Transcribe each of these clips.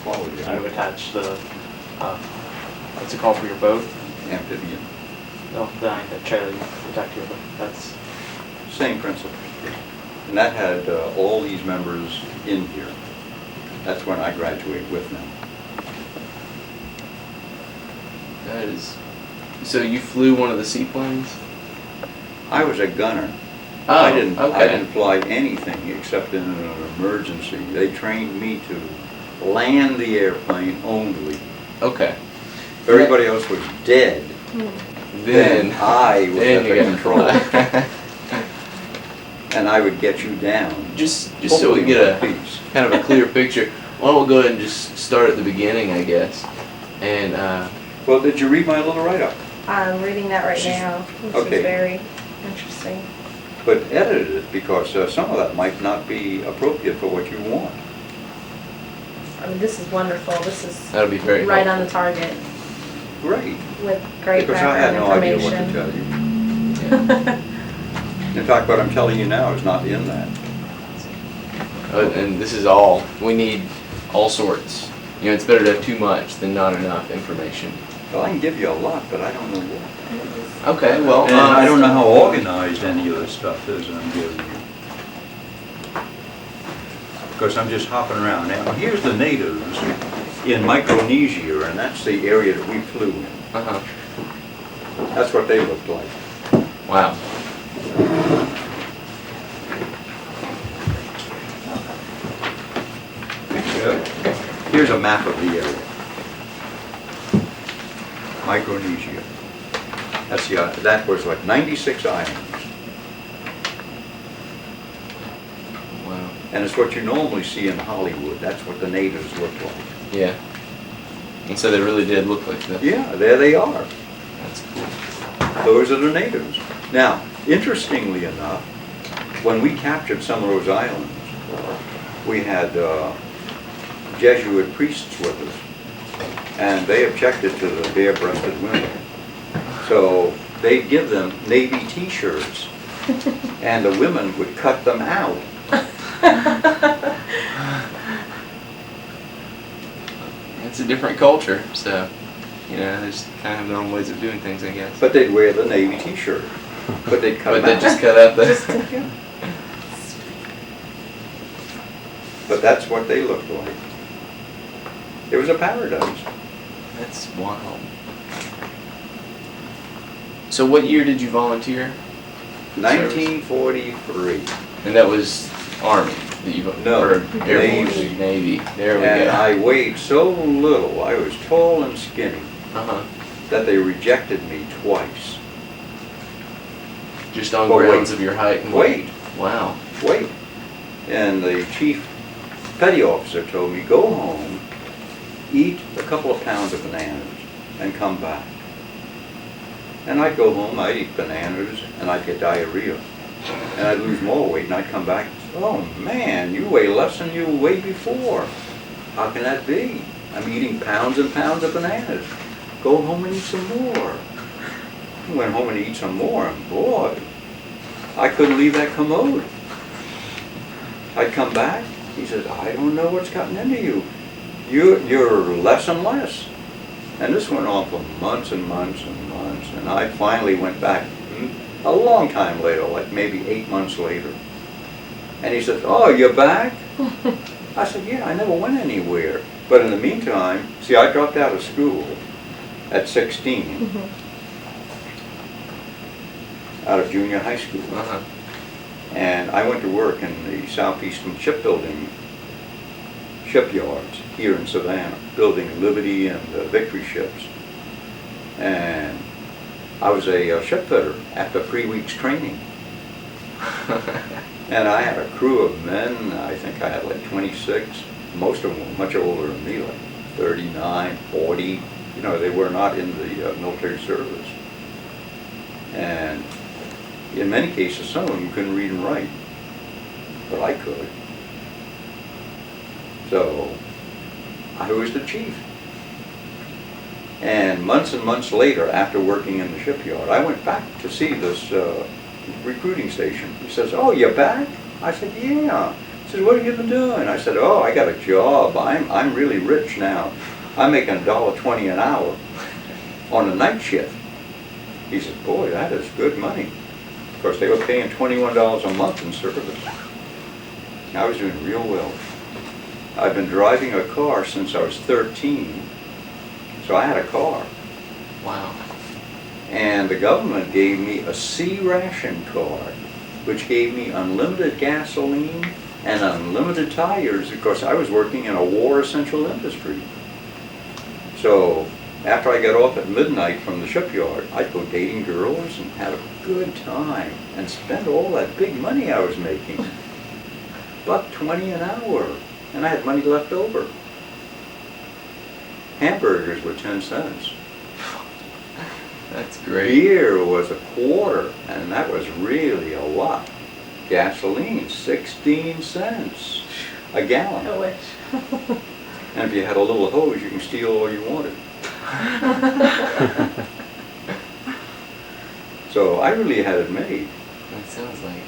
quality. I've attached the, what's it called for your boat? Amphibian. No, the trailer you attach to your boat. That's, Same principle. And that had all these members in here. That's when I graduated with them. That is. So you flew one of the seaplanes? I was a gunner. Oh, I didn't okay. fly anything except in an emergency. They trained me to land the airplane only. Okay. If everybody else was dead, then I was at the control. And I would get you down. Just so we get a piece. kind of a clear picture, why don't we go ahead and just start at the beginning, I guess. And Well, did you read my little write-up? I'm reading that right now, which Okay. is very interesting. But edited it because some of that might not be appropriate for what you want. I mean, this is wonderful. This is that'll be very right helpful. on the target Great. with great Because I had background no idea what to information. tell you. In fact, what I'm telling you now is not in that. And this is all, we need all sorts. You know, it's better to have too much than not enough information. Well, I can give you a lot, but I don't know what. Okay, well, And I don't know how organized any of this stuff is that I'm giving you. Because I'm just hopping around. Now, here's the natives in Micronesia, and that's the area that we flew in. uh-huh. That's what they looked like. Wow. Here's a map of the area. Micronesia. That's that was like 96 islands. Wow. And it's what you normally see in Hollywood. That's what the natives look like. Yeah. And so they really did look like that. Yeah, there they are. That's cool. Those are the natives. Now, interestingly enough, when we captured some of those islands, we had Jesuit priests with us, and they objected to the bare-breasted women. So they'd give them Navy T-shirts, and the women would cut them out. It's a different culture, so, you know, there's kind of their own ways of doing things, I guess. But they'd wear the Navy T-shirt, but they'd cut But them they out. just cut out the... But that's what they looked like. It was a paradise. That's wild. So what year did you volunteer? 1943. And that was Army that you No, or Air Force, Navy. Navy. There we And go. I weighed so little, I was tall and skinny, Uh-huh. that they rejected me twice. Just on Well, grounds wait. of your height and Wait, Wow. wait. And the chief petty officer told me, go home, eat a couple of pounds of bananas, and come back. And I'd go home, I'd eat bananas, and I'd get diarrhea. And I'd lose more weight, and I'd come back and say, oh man, you weigh less than you weighed before. How can that be? I'm eating pounds and pounds of bananas. Go home and eat some more. I went home and eat some more, and boy, I couldn't leave that commode. I'd come back, he says, I don't know what's gotten into you. You're less and less. And this went on for months and months and months, and I finally went back a long time later, like maybe 8 months later. And he says, oh, you're back? I said, yeah, I never went anywhere. But in the meantime, see, I dropped out of school at 16, out of junior high school. Uh-huh. And I went to work in the southeastern shipbuilding shipyards here in Savannah, building Liberty and Victory ships. And I was a shipfitter after 3 weeks training. And I had a crew of men, I think I had like 26, most of them were much older than me, like 39, 40. You know, they were not in the military service. And in many cases, some of them couldn't read and write, but I could. So I was the chief. And months later, after working in the shipyard, I went back to see this recruiting station. He says, oh, you're back? I said, yeah. He said, what have you been doing? I said, oh, I got a job. I'm really rich now. I'm making $1.20 an hour on a night shift. He said, boy, that is good money. Of course, they were paying $21 a month in service. I was doing real well. I've been driving a car since I was 13, so I had a car. Wow. And the government gave me a C ration card, which gave me unlimited gasoline and unlimited tires. Of course, I was working in a war essential industry. So after I got off at midnight from the shipyard, I'd go dating girls and have a good time and spend all that big money I was making. $1.20 an hour, and I had money left over. Hamburgers were 10 cents. That's great. Beer was a quarter, and that was really a lot. Gasoline, 16 cents a gallon. I wish. And if you had a little hose, you can steal all you wanted. So I really had it made. That sounds like.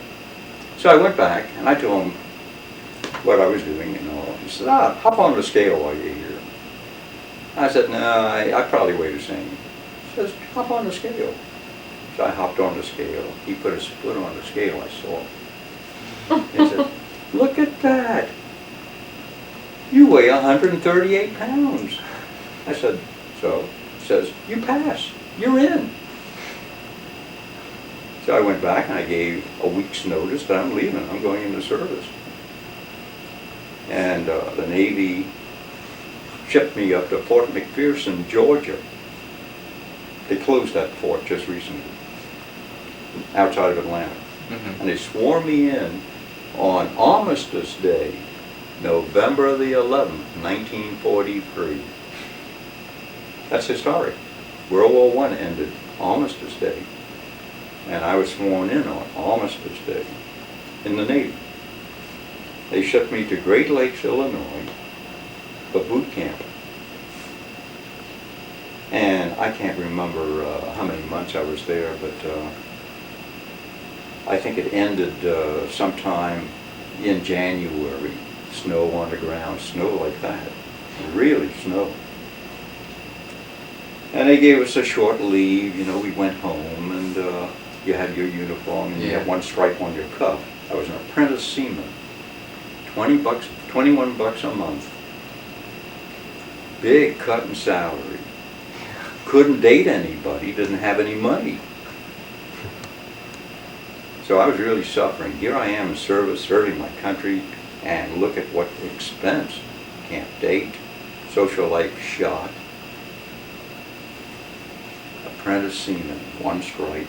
So I went back, and I told him what I was doing and all. He said, hop on the scale while you're here. I said, no, I probably weigh the same. He says, hop on the scale. So I hopped on the scale. He put his foot on the scale. I saw. He said, look at that. You weigh 138 pounds. I said, so? He says, you pass. You're in. So I went back and I gave a week's notice that I'm leaving. I'm going into service. And the Navy shipped me up to Fort McPherson, Georgia. They closed that fort just recently, outside of Atlanta. Mm-hmm. And they swore me in on Armistice Day, November the 11th, 1943. That's historic. World War I ended Armistice Day. And I was sworn in on Armistice Day in the Navy. They shipped me to Great Lakes, Illinois for boot camp. And I can't remember how many months I was there, but I think it ended sometime in January. Snow on the ground, snow like that. Really snow. And they gave us a short leave, you know, we went home and you had your uniform and you had one stripe on your cuff. I was an apprentice seaman. $21 a month. Big cut in salary. Couldn't date anybody, didn't have any money. So I was really suffering. Here I am in service, serving my country, and look at what expense. Can't date, social life shot. Apprentice seaman, one stripe.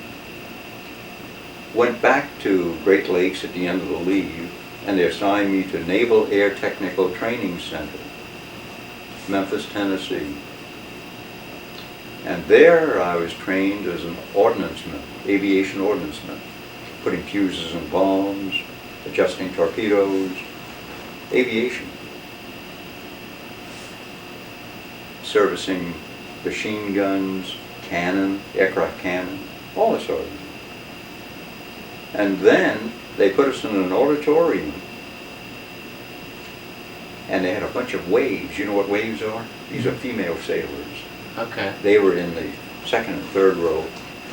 Went back to Great Lakes at the end of the leave, and they assigned me to Naval Air Technical Training Center, Memphis, Tennessee. And there I was trained as an ordnanceman, aviation ordnanceman, putting fuses in bombs, adjusting torpedoes, aviation. Servicing machine guns, cannon, aircraft cannon, all this sort of thing. And then they put us in an auditorium. And they had a bunch of waves. You know what waves are? These are female sailors. Okay. They were in the second and third row,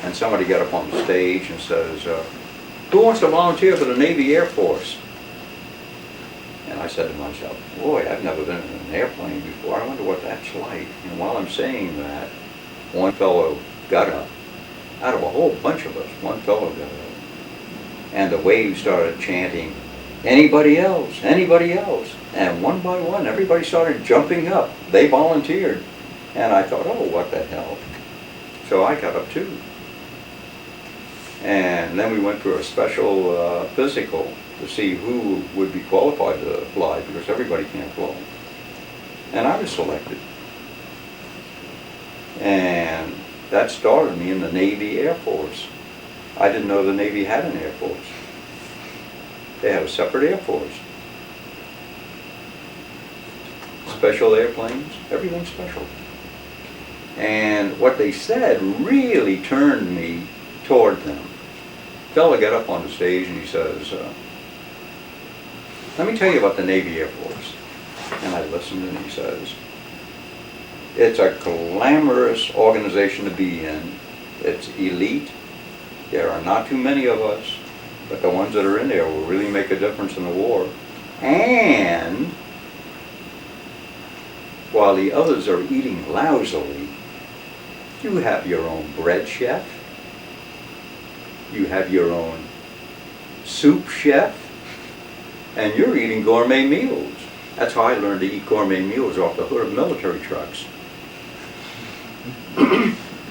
and somebody got up on the stage and says, who wants to volunteer for the Navy Air Force? And I said to myself, boy, I've never been in an airplane before. I wonder what that's like. And while I'm saying that, one fellow got up. Out of a whole bunch of us, one fellow got up. And the waves started chanting, anybody else, anybody else? And one by one, everybody started jumping up. They volunteered. And I thought, oh, what the hell? So I got up too. And then we went through a special physical to see who would be qualified to fly, because everybody can't fly. And I was selected. And that started me in the Navy Air Force. I didn't know the Navy had an Air Force. They have a separate Air Force. Special airplanes, everything special. And what they said really turned me toward them. A fellow got up on the stage and he says, let me tell you about the Navy Air Force. And I listened and he says, it's a glamorous organization to be in. It's elite. There are not too many of us, but the ones that are in there will really make a difference in the war. And while the others are eating lousily, you have your own bread chef. You have your own soup chef. And you're eating gourmet meals. That's how I learned to eat gourmet meals off the hood of military trucks.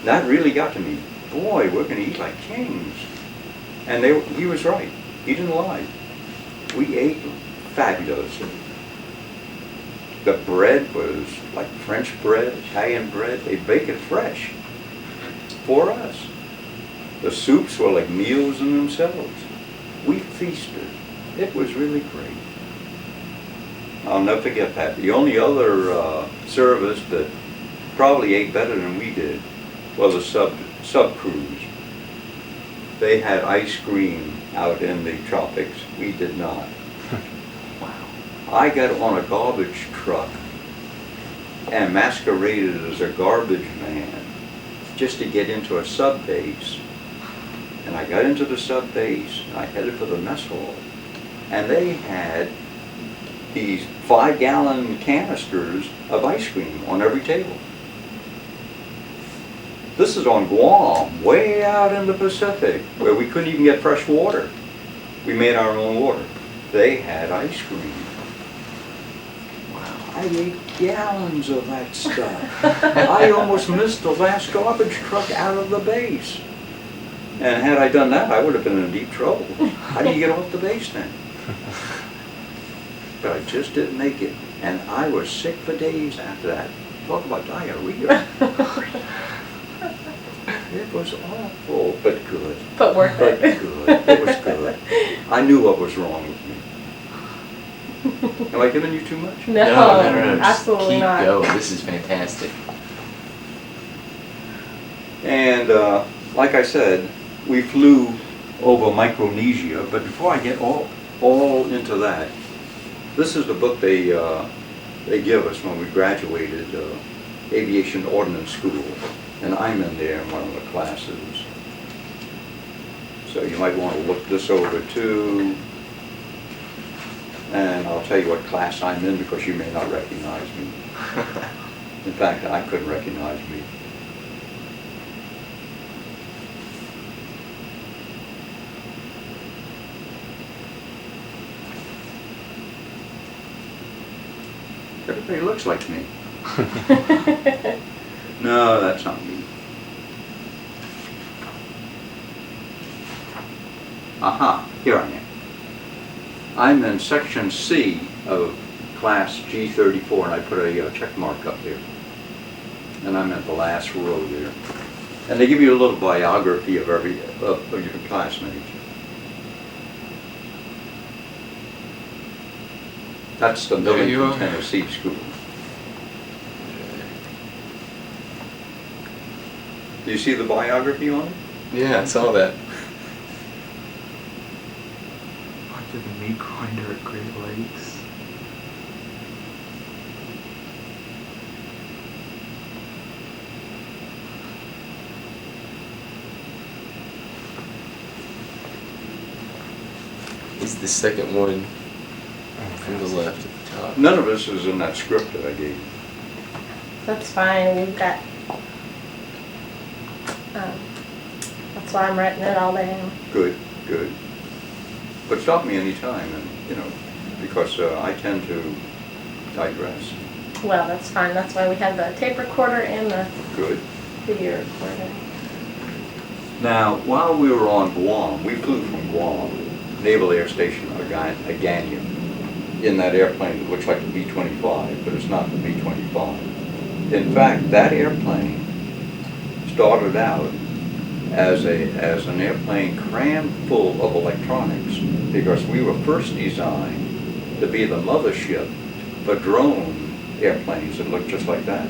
That really got to me. Boy, we're going to eat like kings. And he was right. He didn't lie. We ate fabulously. The bread was like French bread, Italian bread. They bake it fresh for us. The soups were like meals in themselves. We feasted. It was really great. I'll never forget that. The only other service that probably ate better than we did was a sub cruise. They had ice cream out in the tropics. We did not. Wow. I got on a garbage truck and masqueraded as a garbage man just to get into a sub base. And I got into the sub base and I headed for the mess hall. And they had these 5-gallon canisters of ice cream on every table. This is on Guam, way out in the Pacific, where we couldn't even get fresh water. We made our own water. They had ice cream. Wow. I ate gallons of that stuff. I almost missed the last garbage truck out of the base. And had I done that, I would have been in deep trouble. How do you get off the base then? But I just didn't make it. And I was sick for days after that. Talk about diarrhea. It was awful, but good. But worth But it. good. It was good. I knew what was wrong with me. Am I giving you too much? No, Just absolutely keep not. going. This is fantastic. And like I said, we flew over Micronesia. But before I get all into that, this is the book they give us when we graduated Aviation Ordnance School. And I'm in there in one of the classes. So you might want to look this over too. And I'll tell you what class I'm in because you may not recognize me. In fact, I couldn't recognize me. Everybody looks like me. No, that's not me. Aha, here I am. I'm in section C of class G34, and I put a check mark up there. And I'm at the last row there. And they give you a little biography of of your classmates. That's the There you Millington, are. Tennessee school. Do you see the biography on it? Yeah, I saw that. Went to the meat grinder at Great Lakes. Is the second one from the left at the top? None of this is in that script that I gave you. That's fine. We've got. That's why I'm writing it all down. Good, good. But stop me anytime, and because I tend to digress. Well, that's fine. That's why we have the tape recorder and the Good. video recorder. Now, while we were on Guam, we flew from Guam, Naval Air Station Agana, in that airplane that looks like a B-25, but it's not the B-25. In fact, that airplane started out as an airplane crammed full of electronics because we were first designed to be the mothership for drone airplanes that looked just like that.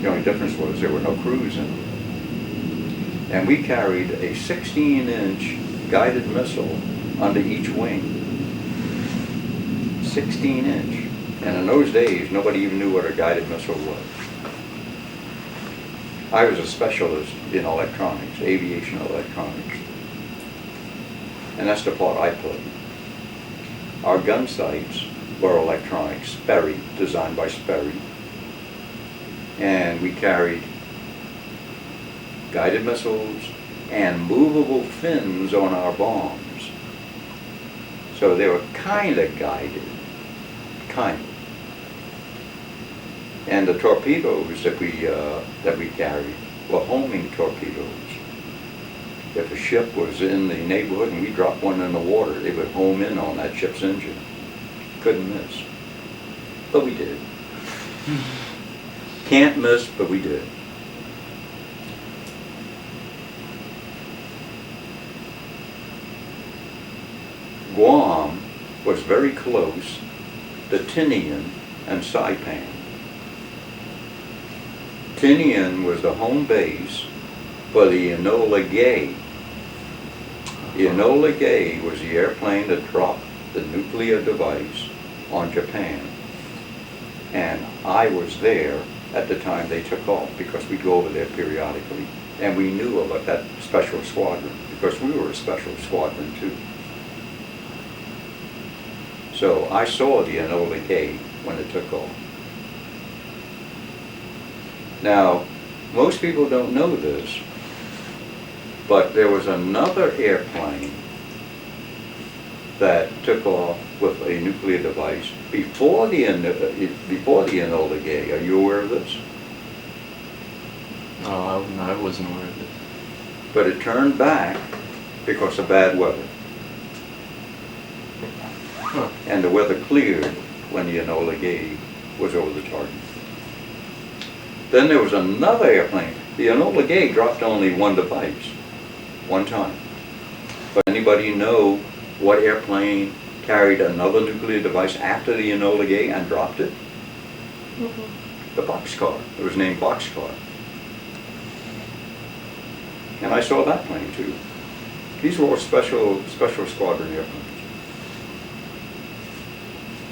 The only difference was there were no crews in them. And we carried a 16-inch guided missile under each wing. 16-inch. And in those days, nobody even knew what a guided missile was. I was a specialist in electronics, aviation electronics. And that's the part I played. Our gun sights were electronics, Sperry, designed by Sperry. And we carried guided missiles and movable fins on our bombs. So they were kind of guided, kind of. And the torpedoes that we carried were homing torpedoes. If a ship was in the neighborhood and we dropped one in the water, they would home in on that ship's engine. Couldn't miss. But we did. Can't miss, but we did. Guam was very close to Tinian and Saipan. Tinian was the home base for the Enola Gay. The Enola Gay was the airplane that dropped the nuclear device on Japan. And I was there at the time they took off because we'd go over there periodically. And we knew about that special squadron because we were a special squadron too. So I saw the Enola Gay when it took off. Now, most people don't know this, but there was another airplane that took off with a nuclear device before the Enola Gay. Are you aware of this? Oh, I wasn't aware of it. But it turned back because of bad weather. Huh. And the weather cleared when the Enola Gay was over the target. Then there was another airplane. The Enola Gay dropped only one device, one time. But anybody know what airplane carried another nuclear device after the Enola Gay and dropped it? The Boxcar. It was named Boxcar. And I saw that plane too. These were all special squadron airplanes.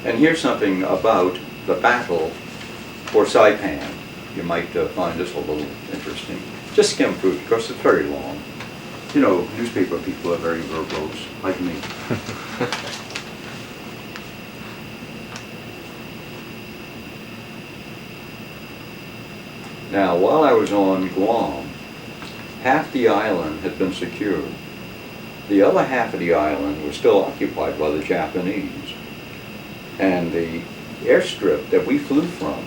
And here's something about the battle for Saipan. You might find this a little interesting. Just skim through it because it's very long. You know, newspaper people are very verbose, like me. Now, while I was on Guam, half the island had been secured. The other half of the island was still occupied by the Japanese. And the airstrip that we flew from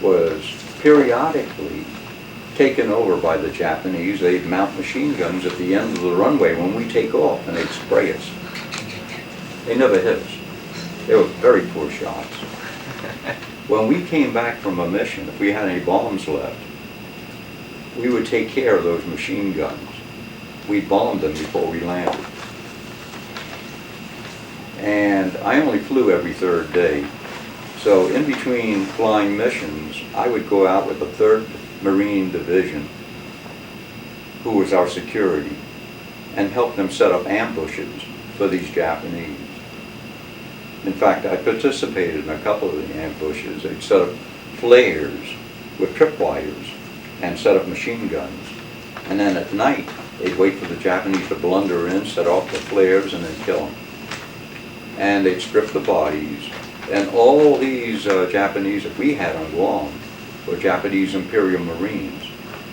was periodically taken over by the Japanese. They'd mount machine guns at the end of the runway when we take off and they'd spray us. They never hit us. They were very poor shots. When we came back from a mission, if we had any bombs left, we would take care of those machine guns. We bombed them before we landed. And I only flew every third day. So in between flying missions, I would go out with the 3rd Marine Division, who was our security, and help them set up ambushes for these Japanese. In fact, I participated in a couple of the ambushes. They'd set up flares with tripwires and set up machine guns. And then at night, they'd wait for the Japanese to blunder in, set off the flares, and then kill them. And they'd strip the bodies. And all these Japanese that we had on Guam were Japanese Imperial Marines.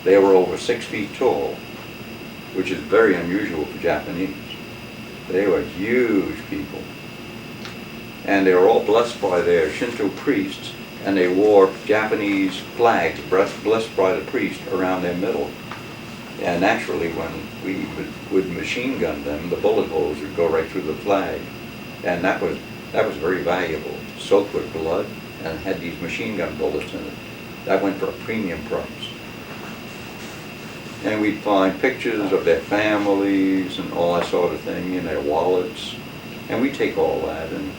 They were over 6 feet tall, which is very unusual for Japanese. They were huge people. And they were all blessed by their Shinto priests, and they wore Japanese flags blessed by the priest around their middle. And naturally, when we would machine gun them, the bullet holes would go right through the flag. And that was very valuable, soaked with blood, and had these machine gun bullets in it. That went for a premium price. And we'd find pictures of their families and all that sort of thing in their wallets. And we'd take all that and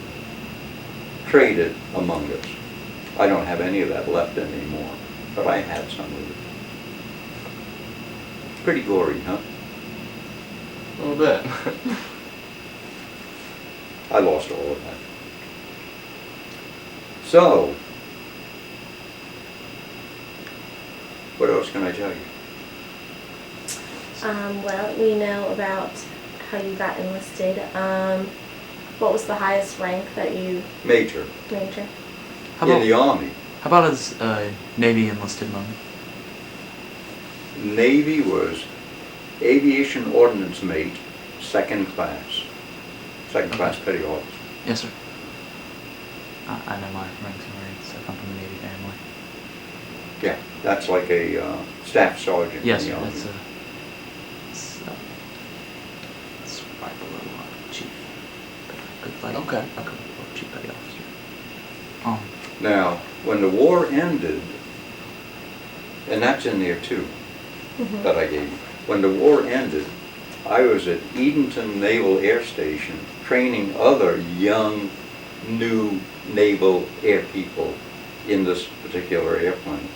trade it among us. I don't have any of that left anymore, but I had some of it. Pretty gory, huh? A little bit. I lost all of that. So, what else can I tell you? Well, we know about how you got enlisted. What was the highest rank that you Major, major? How in about, the Army. how about his Navy enlisted moment? Navy was aviation ordnance mate, second class petty officer. Yes, sir. I know my ranks and grades. I come from the Navy family. Yeah, that's like a staff sergeant Yes, in sir. the Army. That's it's right below chief. Good fight. Okay. I come below chief petty officer. Now, when the war ended, and that's in there too, Mhm. that I gave you. When the war ended, I was at Edenton Naval Air Station training other young, new naval air people in this particular airplane.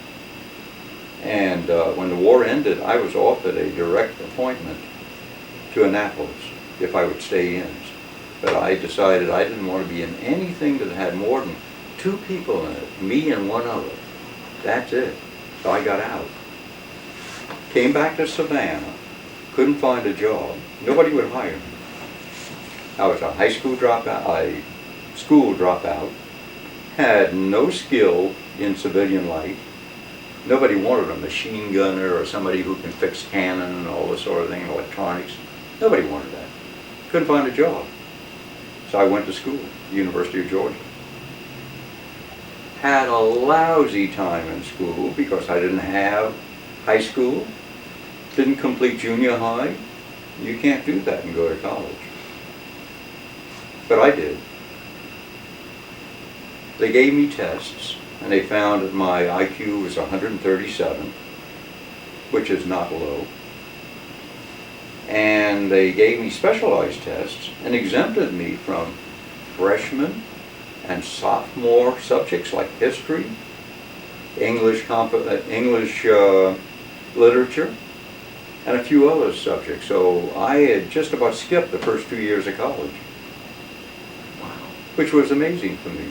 And when the war ended, I was offered a direct appointment to Annapolis if I would stay in. But I decided I didn't want to be in anything that had more than 2 people in it, me and one other. That's it. So I got out. Came back to Savannah, couldn't find a job. Nobody would hire me. I was a high school dropout, had no skill in civilian life. Nobody wanted a machine gunner or somebody who can fix cannon and all this sort of thing, electronics. Nobody wanted that. Couldn't find a job. So I went to school, University of Georgia. Had a lousy time in school because I didn't have high school, didn't complete junior high. You can't do that and go to college. But I did. They gave me tests, and they found that my IQ was 137, which is not low. And they gave me specialized tests and exempted me from freshman and sophomore subjects like history, English literature, and a few other subjects. So I had just about skipped the first 2 years of college, which was amazing for me.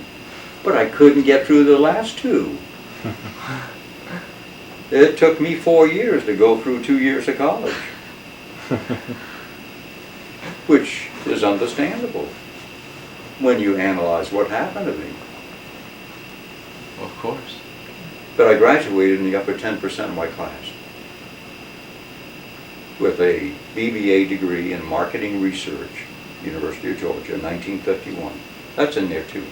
But I couldn't get through the last 2. It took me 4 years to go through 2 years of college, which is understandable when you analyze what happened to me. Well, of course. But I graduated in the upper 10% of my class with a BBA degree in marketing research, University of Georgia, 1951. That's in there too.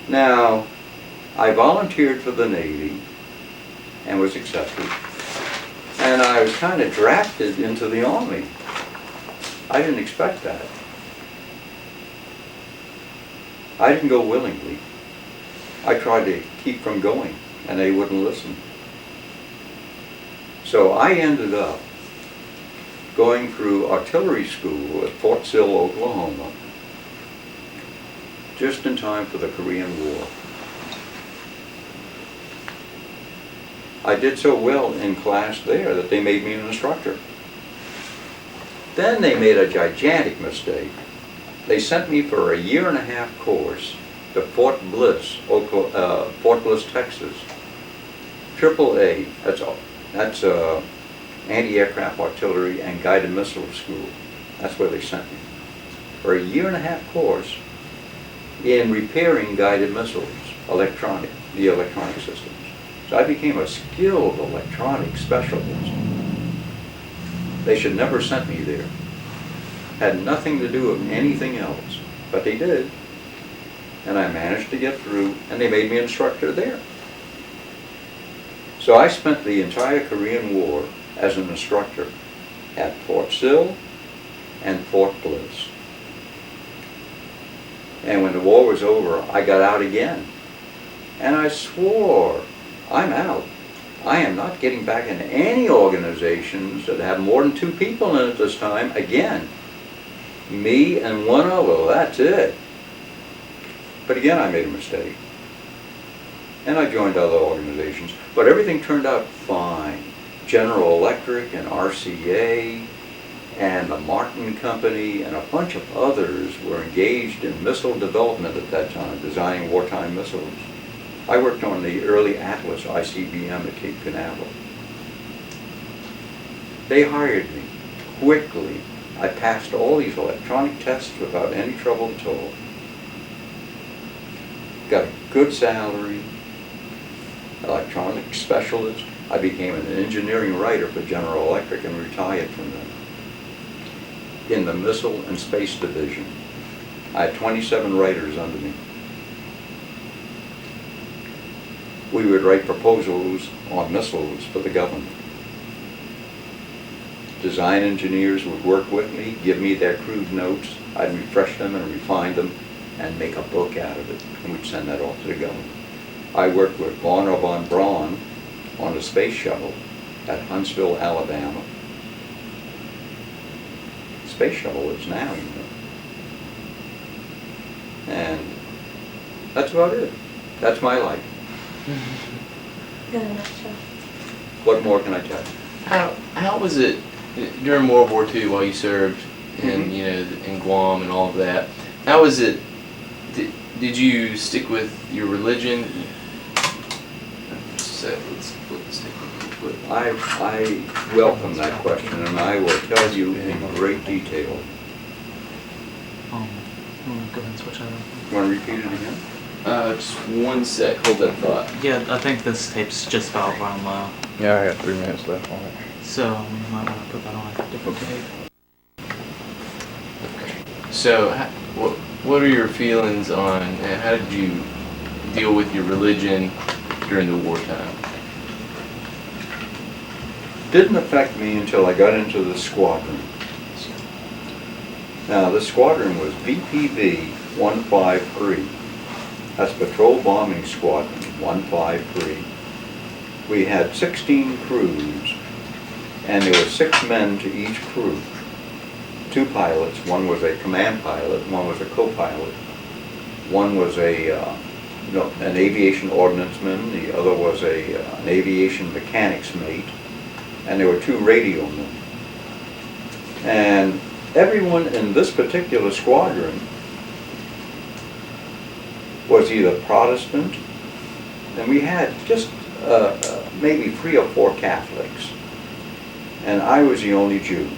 Now, I volunteered for the Navy and was accepted. And I was kind of drafted into the Army. I didn't expect that. I didn't go willingly. I tried to keep from going, and they wouldn't listen. So I ended up going through artillery school at Fort Sill, Oklahoma, just in time for the Korean War. I did so well in class there that they made me an instructor. Then they made a gigantic mistake. They sent me for a 1.5-year course to Fort Bliss, Texas. AAA, that's anti-aircraft artillery and guided missile school. That's where they sent me. For a 1.5-year course in repairing guided missiles, the electronic systems. So I became a skilled electronic specialist. They should never sent me there. Had nothing to do with anything else, but they did. And I managed to get through, and they made me instructor there. So I spent the entire Korean War as an instructor at Fort Sill and Fort Bliss. And when the war was over, I got out again. And I swore, I'm out. I am not getting back into any organizations that have more than 2 people in it this time again. Me and one other, that's it. But again, I made a mistake. And I joined other organizations, but everything turned out fine. General Electric and RCA and the Martin Company and a bunch of others were engaged in missile development at that time, designing wartime missiles. I worked on the early Atlas ICBM at Cape Canaveral. They hired me quickly. I passed all these electronic tests without any trouble at all. Got a good salary, electronic specialist. I became an engineering writer for General Electric and retired from them. In the Missile and Space Division, I had 27 writers under me. We would write proposals on missiles for the government. Design engineers would work with me, give me their crude notes. I'd refresh them and refine them and make a book out of it, and we'd send that off to the government. I worked with Warner von Braun on a space shuttle at Huntsville, Alabama. Space shuttle is now, you know. And that's about it. That's my life. In a nutshell. What more can I tell you? How was it during World War II while you served in, Mhm. you know, in Guam and all of that? How was it? Did you stick with your religion? Just a sec, let's flip this thing real quick. I welcome that question, and I will tell you in great detail. You wanna go ahead and switch that up? You want to repeat it again? Just one sec, hold that thought. Yeah, I think this tape's just about run low, Yeah, I got 3 minutes left on it. so we might want to put that on a different tape. So, what are your feelings on, and how did you deal with your religion during the wartime? Didn't affect me until I got into the squadron. Now, the squadron was BPB 153. That's Patrol Bombing Squadron 153. We had 16 crews, and there were 6 men to each crew. 2 pilots, one was a command pilot, one was a co-pilot. One was an aviation ordnanceman, the other was an aviation mechanics mate, and there were 2 radio men. And everyone in this particular squadron was either Protestant, and we had just maybe 3 or 4 Catholics, and I was the only Jew.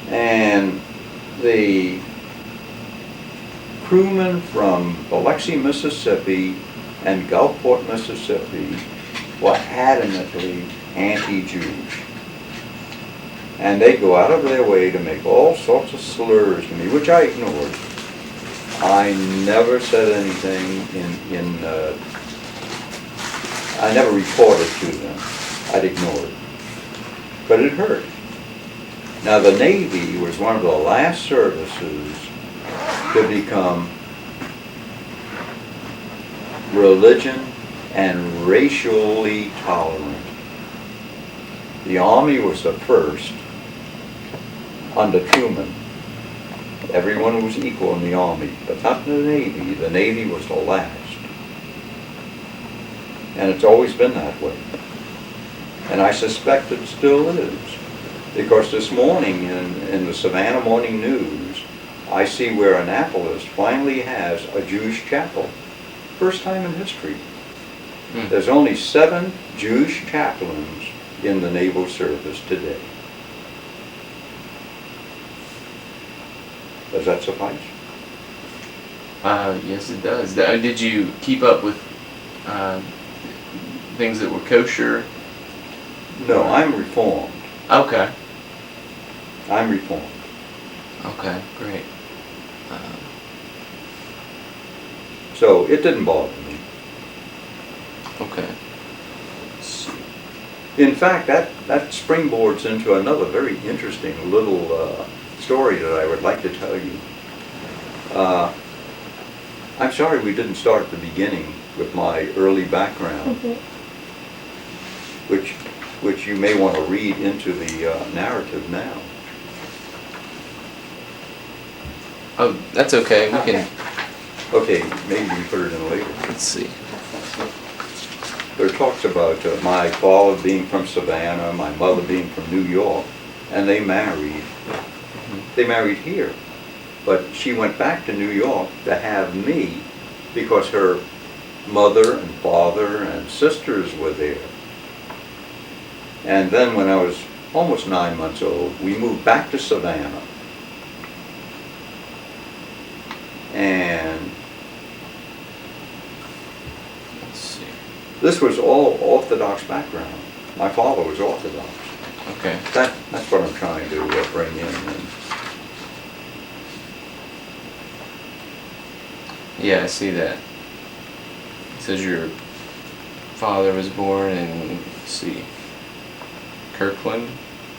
And the crewmen from Biloxi, Mississippi and Gulfport, Mississippi were adamantly anti-Jewish. And they go out of their way to make all sorts of slurs to me, which I ignored. I never said anything I never reported to them. I'd ignore it. But it hurt. Now, the Navy was one of the last services to become religion and racially tolerant. The Army was the first under Truman. Everyone was equal in the Army, but not in the Navy. The Navy was the last. And it's always been that way. And I suspect it still is. Because this morning in the Savannah Morning News, I see where Annapolis finally has a Jewish chapel. First time in history. There's only 7 Jewish chaplains in the Naval Service today. Does that suffice? Yes, it does. Did you keep up with things that were kosher? No, I'm Reformed. Okay. I'm Reformed. Okay, great. So it didn't bother me. Okay. In fact, that springboards into another very interesting little story that I would like to tell you. I'm sorry we didn't start at the beginning with my early background, which you may want to read into the narrative now. Oh, that's okay. We can. Okay, maybe we put it in later. Let's see. There talks about my father being from Savannah, my mother being from New York. and they married. They married here. But she went back to New York to have me because her mother and father and sisters were there. And then when I was almost 9 months old, we moved back to Savannah. And Let's see. this was all Orthodox background. My father was Orthodox. Okay. That's what I'm trying to bring in. And Yeah, I see that. It says your father was born in, let's see, Kirkland?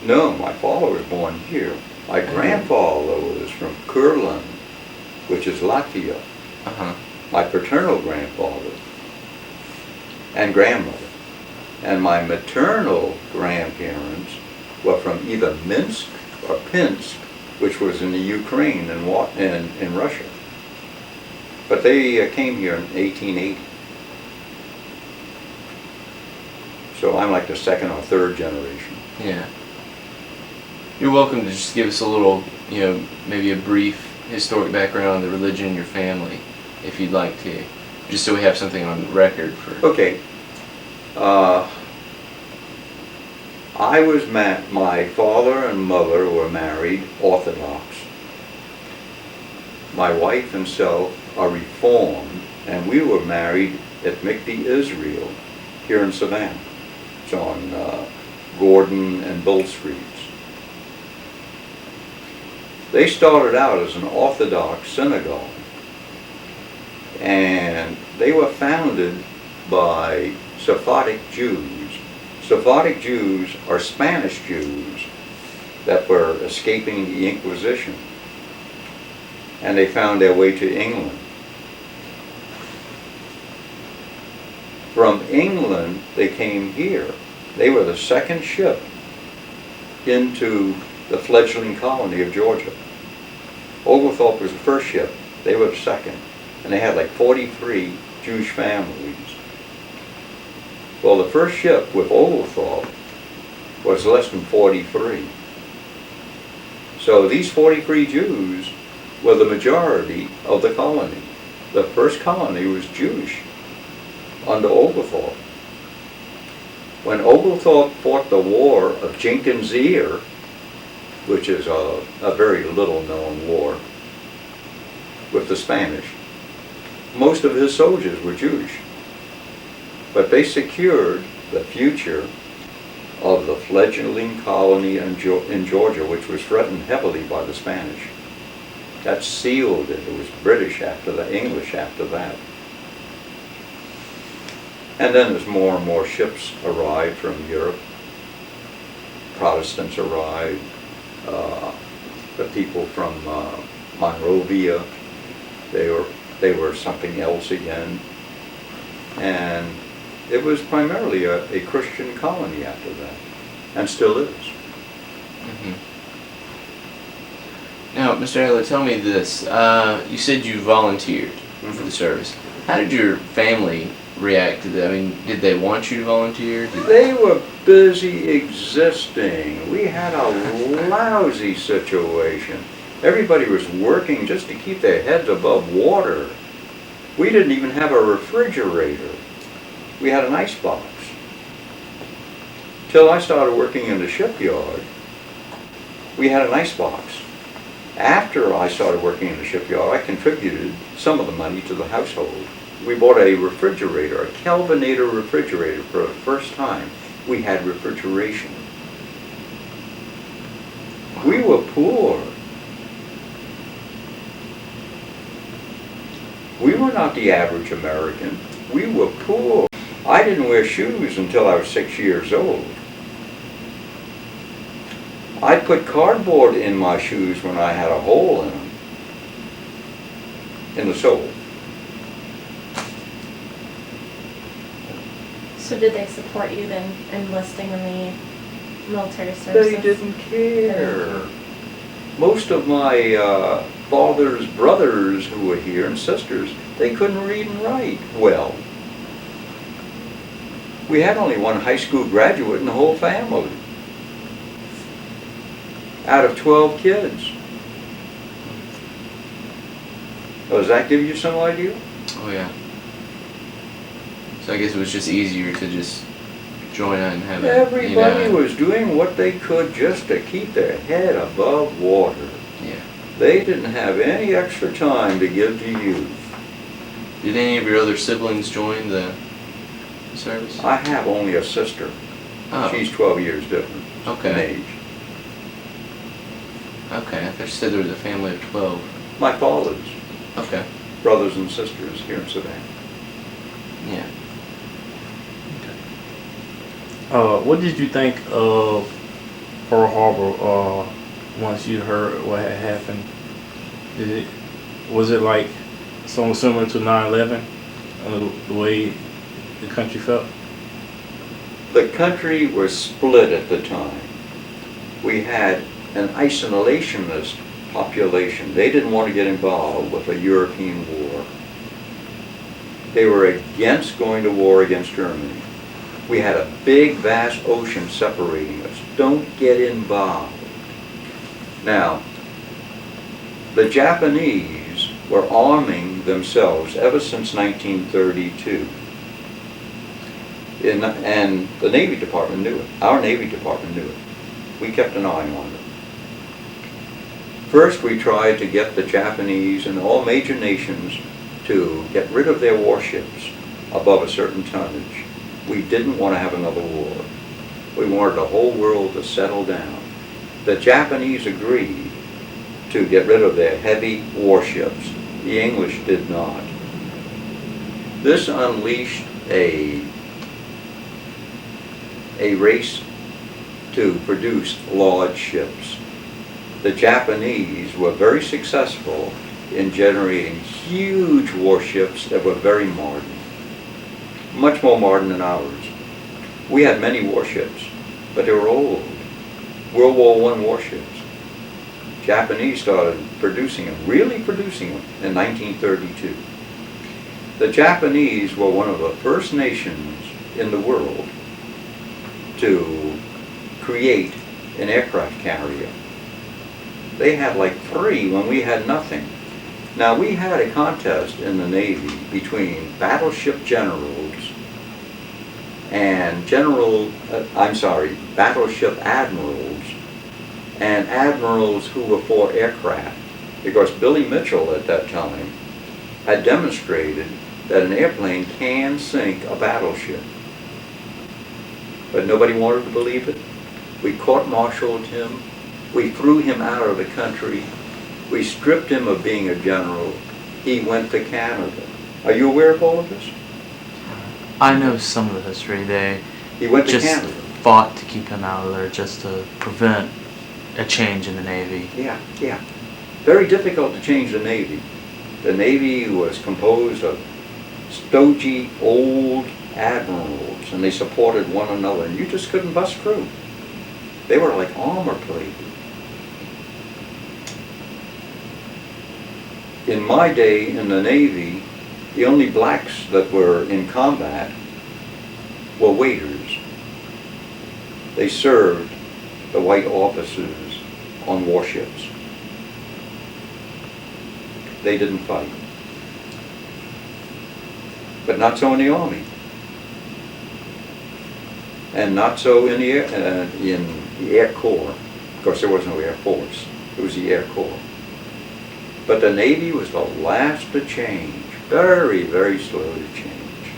no, my father was born here. My grandfather was from Kurland, which is Latvia. Uh-huh. My paternal grandfather and grandmother. And my maternal grandparents were from either Minsk or Pinsk, which was in the Ukraine and in Russia. But they came here in 1880. So I'm like the second or third generation. Yeah. You're welcome to just give us a little, maybe a brief historic background on the religion in your family, if you'd like to, just so we have something on record for. Okay. My father and mother were married Orthodox. My wife and self are Reformed, and we were married at Mikveh Israel here in Savannah. It's on Gordon and Bull Streets. They started out as an Orthodox synagogue, and they were founded by Sephardic Jews. Sephardic Jews are Spanish Jews that were escaping the Inquisition, and they found their way to England. From England, they came here. They were the second ship into the fledgling colony of Georgia. Oglethorpe was the first ship. They were the second. And they had like 43 Jewish families. Well, the first ship with Oglethorpe was less than 43. So these 43 Jews were the majority of the colony. The first colony was Jewish under Oglethorpe. When Oglethorpe fought the War of Jenkins' Ear, which is a very little known war with the Spanish, most of his soldiers were Jewish. But they secured the future of the fledgling colony in Georgia, which was threatened heavily by the Spanish. That sealed it. It was British after the English after that. And then as more and more ships arrived from Europe, Protestants arrived, the people from Monrovia, they were something else again. And it was primarily a Christian colony after that, and still is. Mm-hmm. Now, Mr. Adler, tell me this. You said you volunteered for the service. How did your family react to that? I mean, did they want you to volunteer? They were busy existing. We had a lousy situation. Everybody was working just to keep their heads above water. We didn't even have a refrigerator. We had an ice box. Till I started working in the shipyard, we had an ice box. After I started working in the shipyard, I contributed some of the money to the household. We bought a refrigerator, a Kelvinator refrigerator for the first time. We had refrigeration. We were poor. We were not the average American. We were poor. I didn't wear shoes until I was 6 years old. I'd put cardboard in my shoes when I had a hole in them, in the sole. So did they support you then enlisting in the military services? They didn't care. Most of my father's brothers who were here and sisters, they couldn't read and write well. We had only one high school graduate in the whole family. out of 12 kids. Does that give you some idea? Oh yeah. So I guess it was just easier to just join and have a Everybody was doing what they could just to keep their head above water. Yeah. They didn't have any extra time to give to youth. Did any of your other siblings join the service? I have only a sister. Oh. She's 12 years different Okay. in age. Okay, I thought you said there was a family of 12. My father's Okay. brothers and sisters here in Savannah. Yeah. What did you think of Pearl Harbor once you heard what had happened? Was it like somewhat similar to 9/11, the way the country felt? The country was split at the time. We had an isolationist population. They didn't want to get involved with a European war. They were against going to war against Germany. We had a big, vast ocean separating us. Don't get involved. Now, the Japanese were arming themselves ever since 1932. And the Navy Department knew it. Our Navy Department knew it. We kept an eye on it. First, we tried to get the Japanese and all major nations to get rid of their warships above a certain tonnage. We didn't want to have another war. We wanted the whole world to settle down. The Japanese agreed to get rid of their heavy warships. The English did not. This unleashed a race to produce large ships. The Japanese were very successful in generating huge warships that were very modern, much more modern than ours. We had many warships, but they were old. World War I warships. Japanese started producing them, really producing them, in 1932. The Japanese were one of the first nations in the world to create an aircraft carrier. They had like 3 when we had nothing. Now, we had a contest in the Navy between battleship generals and battleship admirals and admirals who were for aircraft, because Billy Mitchell at that time had demonstrated that an airplane can sink a battleship. But nobody wanted to believe it. We court-martialed him. We threw him out of the country. We stripped him of being a general. He went to Canada. Are you aware of all of this? I know some of the history. They He went to just Canada. fought to keep him out of there, just to prevent a change in the Navy. Yeah. Very difficult to change the Navy. The Navy was composed of stodgy, old admirals, and they supported one another, and you just couldn't bust through. They were like armor plated. In my day in the Navy, the only blacks that were in combat were waiters. They served the white officers on warships. They didn't fight. But not so in the Army. And not so in the Air Corps. Of course, there was no Air Force. It was the Air Corps. But the Navy was the last to change. Very, very slow to change.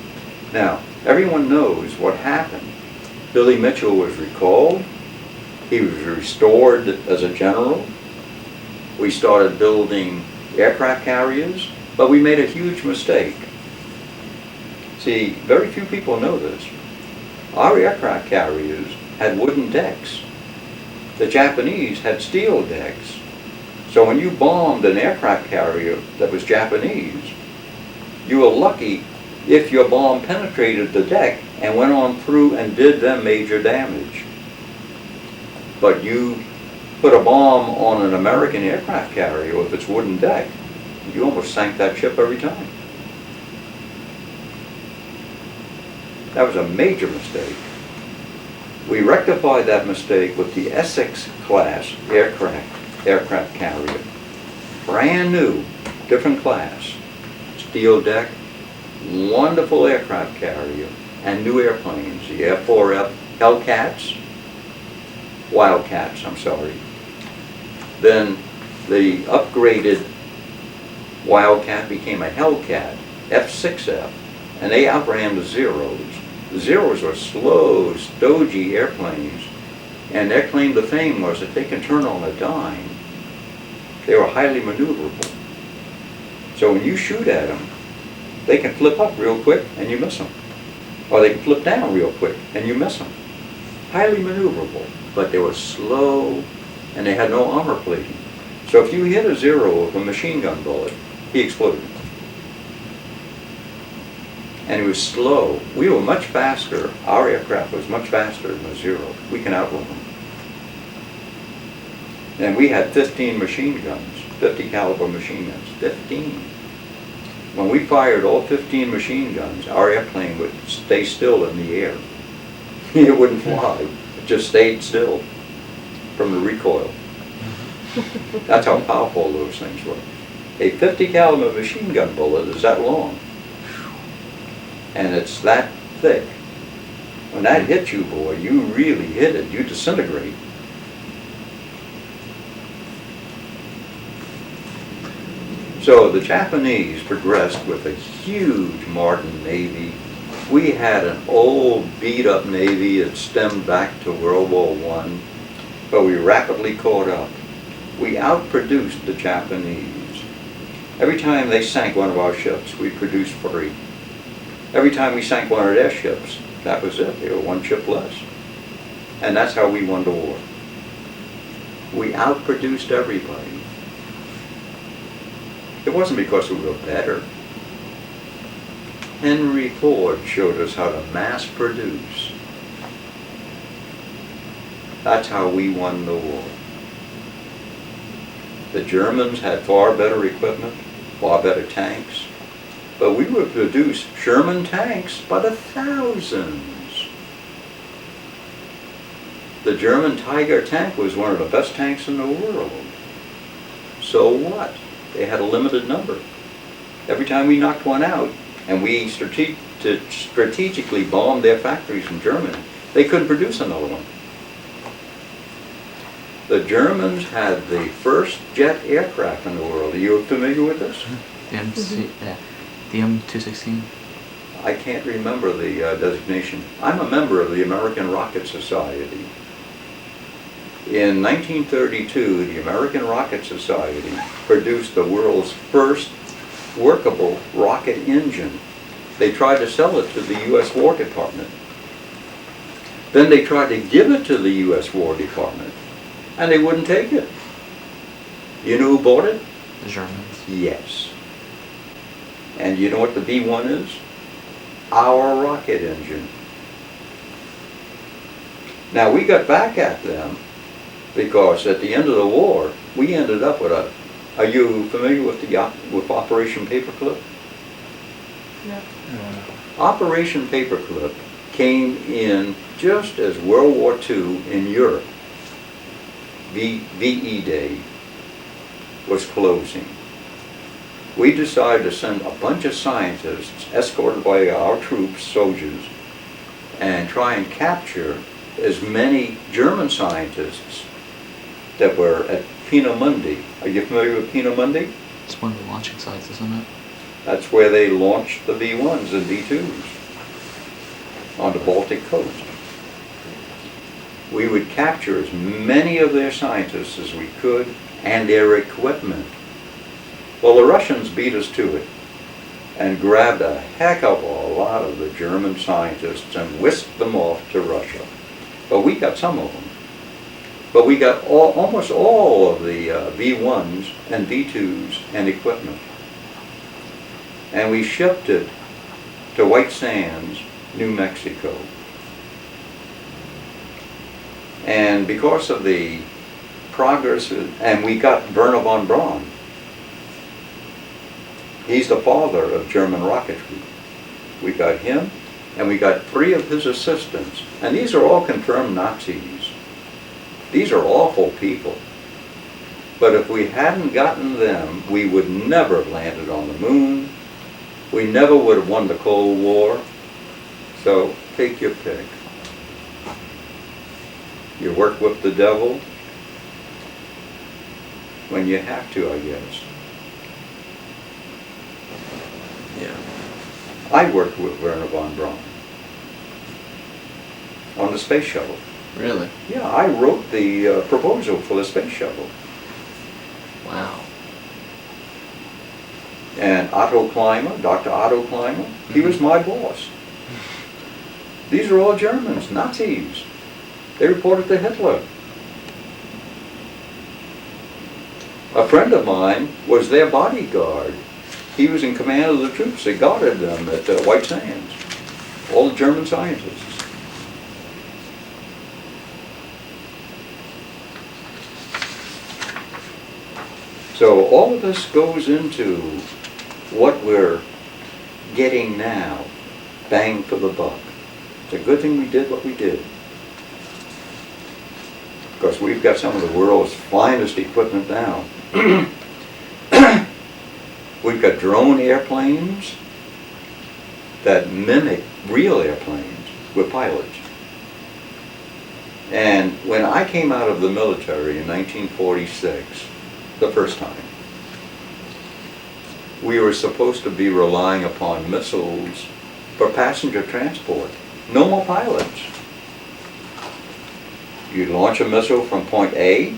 Now, everyone knows what happened. Billy Mitchell was recalled. He was restored as a general. We started building aircraft carriers, but we made a huge mistake. See, very few people know this. Our aircraft carriers had wooden decks. The Japanese had steel decks. So when you bombed an aircraft carrier that was Japanese, you were lucky if your bomb penetrated the deck and went on through and did them major damage. But you put a bomb on an American aircraft carrier with its wooden deck, you almost sank that ship every time. That was a major mistake. We rectified that mistake with the Essex class aircraft carrier. Brand new, different class, steel deck, wonderful aircraft carrier, and new airplanes, the F-4F Hellcats, Wildcats, I'm sorry. Then the upgraded Wildcat became a Hellcat, F-6F, and they outran the Zeros. The Zeros were slow, stodgy airplanes, and their claim to fame was that they can turn on a dime. They were highly maneuverable. So when you shoot at them, they can flip up real quick and you miss them. Or they can flip down real quick and you miss them. Highly maneuverable, but they were slow and they had no armor plating. So if you hit a Zero with a machine gun bullet, he exploded. And he was slow. We were much faster. Our aircraft was much faster than the Zero. We can outrun them. And we had 15 machine guns, 50 caliber machine guns, 15. When we fired all 15 machine guns, our airplane would stay still in the air. It wouldn't fly. It just stayed still from the recoil. That's how powerful those things were. A 50 caliber machine gun bullet is that long. And it's that thick. When that hits you, boy, you really hit it. You disintegrate. So the Japanese progressed with a huge modern navy. We had an old beat-up navy that stemmed back to World War I, but we rapidly caught up. We outproduced the Japanese. Every time they sank one of our ships, we produced 3. Every time we sank one of their ships, that was it. They were 1 ship less. And that's how we won the war. We outproduced everybody. It wasn't because we were better. Henry Ford showed us how to mass produce. That's how we won the war. The Germans had far better equipment, far better tanks, but we would produce Sherman tanks by the thousands. The German Tiger tank was one of the best tanks in the world. So what? They had a limited number. Every time we knocked one out, and we strategically bombed their factories in Germany, they couldn't produce another one. The Germans had the first jet aircraft in the world. Are you familiar with this? The the M216. I can't remember the designation. I'm a member of the American Rocket Society. In 1932, the American Rocket Society produced the world's first workable rocket engine. They tried to sell it to the U.S. War Department. Then they tried to give it to the U.S. War Department, and they wouldn't take it. You know who bought it? The Germans. Yes. And you know what the B-1 is? Our rocket engine. Now we got back at them because at the end of the war, we ended up with are you familiar with Operation Paperclip? No. Operation Paperclip came in just as World War II in Europe, VE Day, was closing. We decided to send a bunch of scientists, escorted by our troops, soldiers, and try and capture as many German scientists that were at Peenemünde. Are you familiar with Peenemünde? It's one of the launching sites, isn't it? That's where they launched the V-1s and V-2s on the Baltic coast. We would capture as many of their scientists as we could and their equipment. Well, the Russians beat us to it and grabbed a heck of a lot of the German scientists and whisked them off to Russia. But we got some of them. But we got almost all of the V-1s and V-2s and equipment. And we shipped it to White Sands, New Mexico. And because of the progress, and we got Werner von Braun. He's the father of German rocketry. We got him, and we got 3 of his assistants, and these are all confirmed Nazis. These are awful people. But if we hadn't gotten them, we would never have landed on the moon. We never would have won the Cold War. So take your pick. You work with the devil when you have to, I guess. Yeah. I worked with Werner von Braun on the space shuttle. Really? Yeah, I wrote the proposal for the space shuttle. Wow. And Otto Kleimer, Dr. Otto Kleimer, he was my boss. These are all Germans, Nazis. They reported to Hitler. A friend of mine was their bodyguard. He was in command of the troops that guarded them at White Sands. All the German scientists. So all of this goes into what we're getting now, bang for the buck. It's a good thing we did what we did. Because we've got some of the world's finest equipment now. We've got drone airplanes that mimic real airplanes with pilots. And when I came out of the military in 1946, the first time, we were supposed to be relying upon missiles for passenger transport. No more pilots. You launch a missile from point A,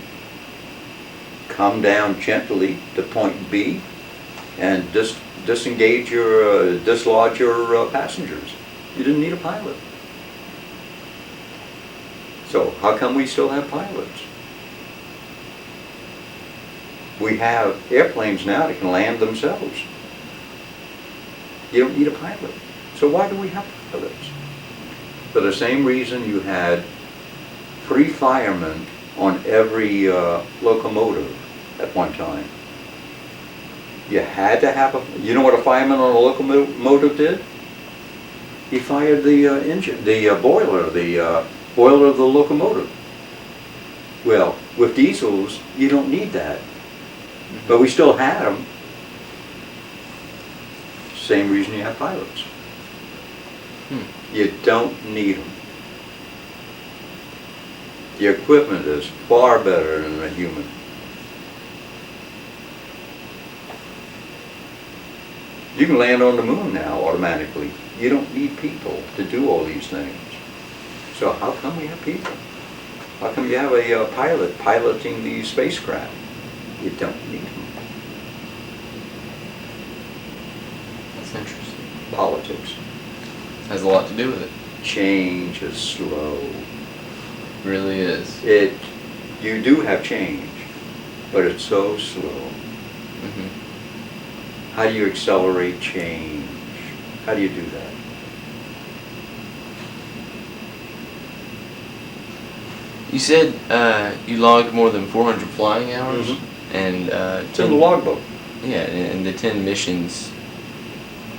come down gently to point B, and dislodge your passengers. You didn't need a pilot. So how come we still have pilots? We have airplanes now that can land themselves. You don't need a pilot. So why do we have pilots? For the same reason you had 3 firemen on every locomotive at one time. You had to have you know what a fireman on a locomotive did? He fired the engine, the boiler of the locomotive. Well, with diesels, you don't need that. But we still had them. Same reason you have pilots. You don't need them. The equipment is far better than a human. You can land on the moon now automatically. You don't need people to do all these things. So how come we have people? How come you have a pilot piloting these spacecraft? You don't need them. That's interesting. Politics. Has a lot to do with it. Change is slow. Really is. You do have change, but it's so slow. Mm-hmm. How do you accelerate change? How do you do that? You said you logged more than 400 flying hours, and It's in the logbook. Yeah, and the 10 missions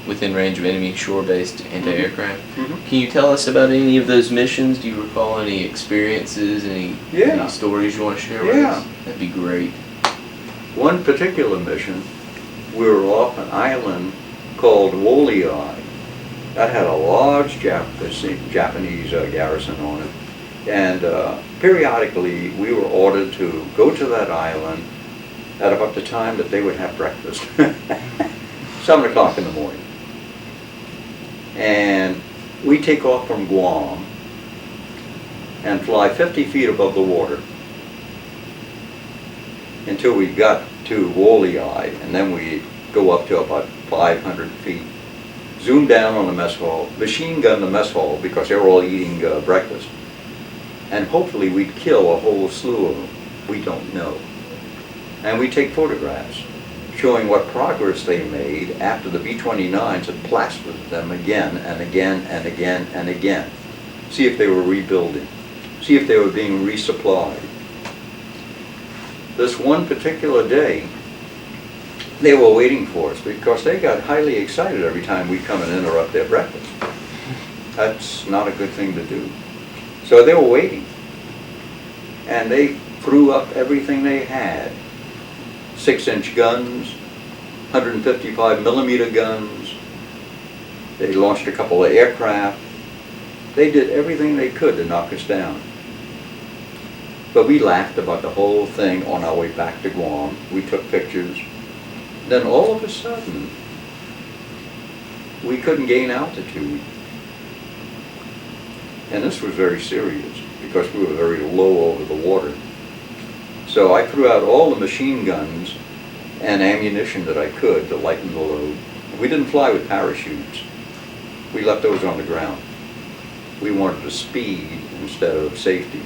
within range of enemy shore-based anti-aircraft. Can you tell us about any of those missions? Do you recall any experiences, any stories you want to share with us? That'd be great. One particular mission, we were off an island called Wolei. That had a large Japanese garrison on it. And periodically we were ordered to go to that island at about the time that they would have breakfast. 7 o'clock in the morning. And we take off from Guam and fly 50 feet above the water until we got to Wolei, and then we go up to about 500 feet. Zoom down on the mess hall, machine gun the mess hall because they were all eating breakfast. And hopefully we'd kill a whole slew of them. We don't know. And we take photographs showing what progress they made after the B-29s had plastered them again and again and again and again. See if they were rebuilding. See if they were being resupplied. This one particular day, they were waiting for us because they got highly excited every time we'd come and interrupt their breakfast. That's not a good thing to do. So they were waiting. And they threw up everything they had. 6-inch guns, 155 millimeter guns. They launched a couple of aircraft. They did everything they could to knock us down. But we laughed about the whole thing on our way back to Guam. We took pictures. Then all of a sudden, we couldn't gain altitude. And this was very serious because we were very low over the water. So I threw out all the machine guns and ammunition that I could to lighten the load. We didn't fly with parachutes. We left those on the ground. We wanted to speed instead of safety.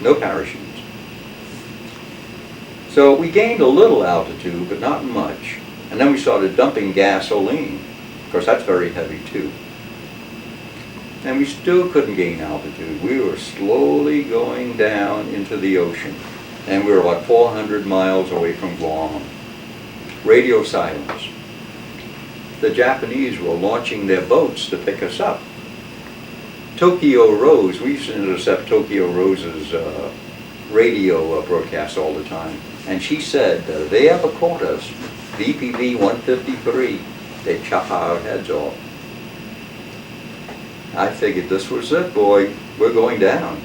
No parachutes. So we gained a little altitude, but not much. And then we started dumping gasoline. Of course, that's very heavy too. And we still couldn't gain altitude. We were slowly going down into the ocean. And we were about 400 miles away from Guam. Radio silence. The Japanese were launching their boats to pick us up. Tokyo Rose, we used to intercept Tokyo Rose's radio broadcasts all the time. And she said, if they ever caught us, VPV 153, they'd chop our heads off. I figured this was it, boy. We're going down.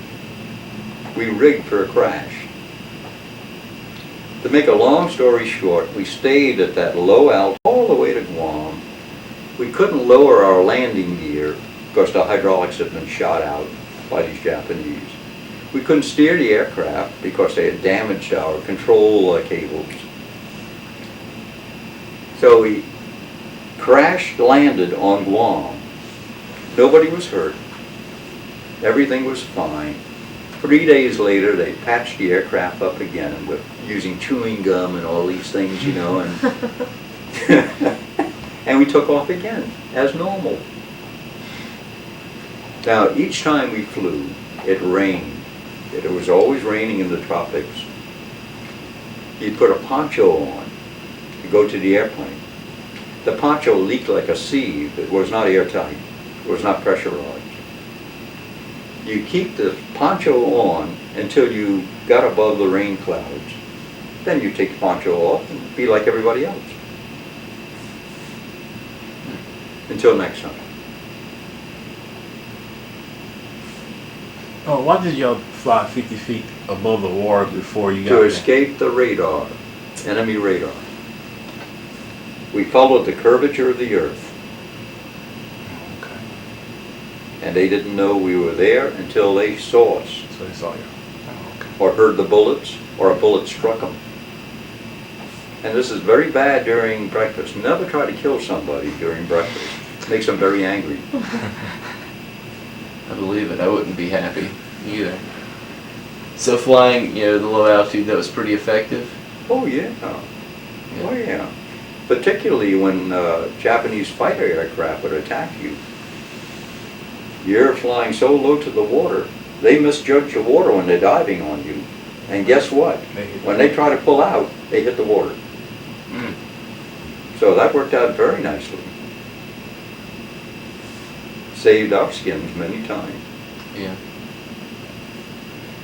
We rigged for a crash. To make a long story short, we stayed at that low altitude all the way to Guam. We couldn't lower our landing gear because the hydraulics had been shot out by these Japanese. We couldn't steer the aircraft because they had damaged our control cables. So we crash landed on Guam. Nobody was hurt. Everything was fine. 3 days later, they patched the aircraft up again with using chewing gum and all these things, you know, and and we took off again as normal. Now, each time we flew, it rained. It was always raining in the tropics. You'd put a poncho on to go to the airplane. The poncho leaked like a sieve. It was not airtight. It was not pressurized. You keep the poncho on until you got above the rain clouds. Then you take the poncho off and be like everybody else. Until next time. Oh, why did y'all fly 50 feet above the water before you got To there? escape the radar, enemy radar. We followed the curvature of the earth. Okay. And they didn't know we were there until they saw us, So they saw you. Oh, okay. or heard the bullets, or a bullet struck them. And this is very bad during breakfast. Never try to kill somebody during breakfast. It makes them very angry. I believe it. I wouldn't be happy either. So flying, the low altitude, that was pretty effective? Oh yeah. Oh yeah. Particularly when Japanese fighter aircraft would attack you. You're flying so low to the water, they misjudge the water when they're diving on you. And guess what? When they try to pull out, they hit the water. Mm. So that worked out very nicely. Saved our skins many times. Yeah.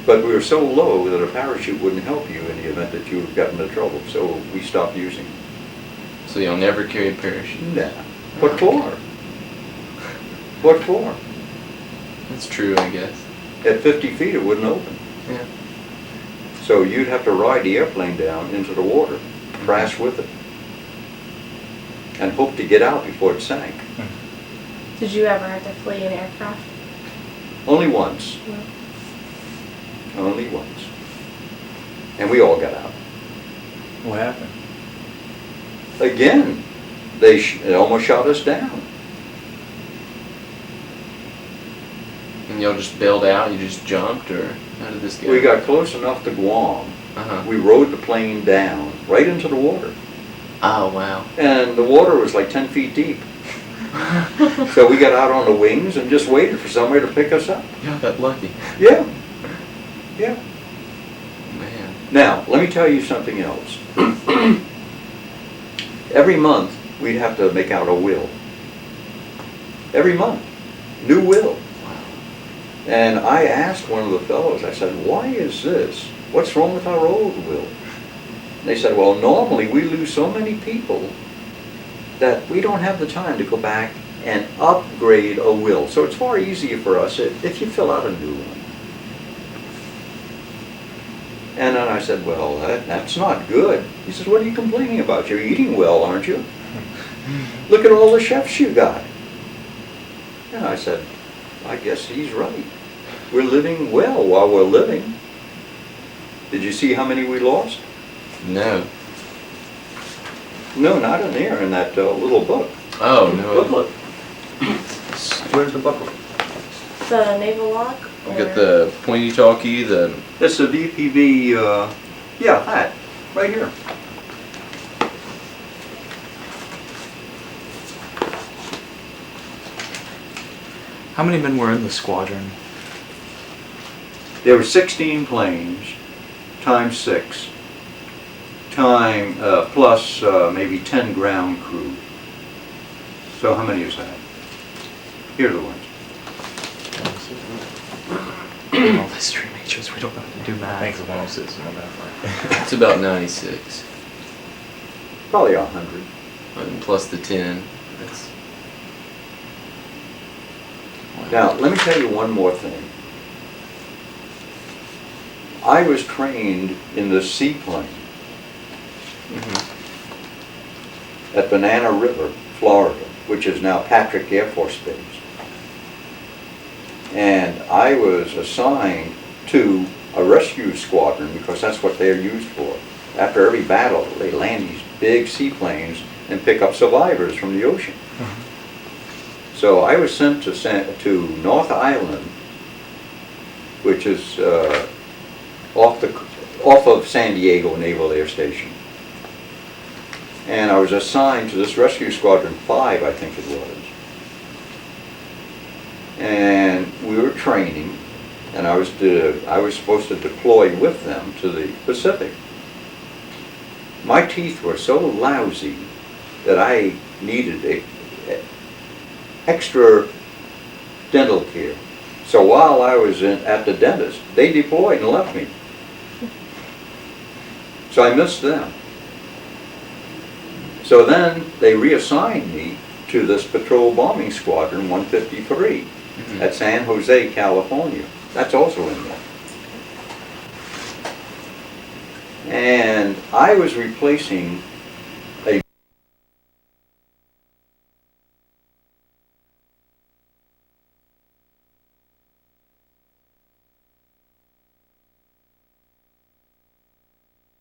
But we were so low that a parachute wouldn't help you in the event that you got into trouble, so we stopped using them. So you'll never carry a parachute? Nah. What for? What for? That's true, I guess. At 50 feet it wouldn't open. Yeah. So you'd have to ride the airplane down into the water, crash with it, and hope to get out before it sank. Did you ever have to flee an aircraft? Only once. No. Only once. And we all got out. What happened? Again, they almost shot us down. And y'all just bailed out? You just jumped, or how did this go? We got close enough to Guam. Uh-huh. We rode the plane down, right into the water. Oh, wow. And the water was like 10 feet deep. So we got out on the wings and just waited for somebody to pick us up. Y'all got lucky. Yeah. Yeah. Man. Now, let me tell you something else. Every month, we'd have to make out a will. Every month. new will. And I asked one of the fellows, I said, why is this? What's wrong with our old will? They said, well, normally we lose so many people that we don't have the time to go back and upgrade a will. So it's far easier for us if you fill out a new one. And then I said, well, that's not good. He says, what are you complaining about? You're eating well, aren't you? Look at all the chefs you got. And I said, I guess he's right. We're living well while we're living. Did you see how many we lost? No. No, not in there, in that little book. Oh, no. Booklet. Where's the booklet? The naval lock? We got the pointy talkie, the... It's the VPV, yeah, that, right here. How many men were in the squadron? There were 16 planes, times 6, plus maybe 10 ground crew. So how many is that? Here are the ones. All history majors, we don't know how to do I math. think it's 106 and 105. It's about 96. Probably 100. And plus the 10. That's... Now, let me tell you one more thing. I was trained in the seaplane at Banana River, Florida, which is now Patrick Air Force Base. And I was assigned to a rescue squadron because that's what they're used for. After every battle, they land these big seaplanes and pick up survivors from the ocean. So I was sent to North Island, which is off of San Diego Naval Air Station. And I was assigned to this Rescue Squadron 5, I think it was. And we were training, and I was supposed to deploy with them to the Pacific. My teeth were so lousy that I needed extra dental care. So while I was at the dentist, they deployed and left me. So I missed them. So then they reassigned me to this Patrol Bombing Squadron 153 at San Jose, California. That's also in there. And I was replacing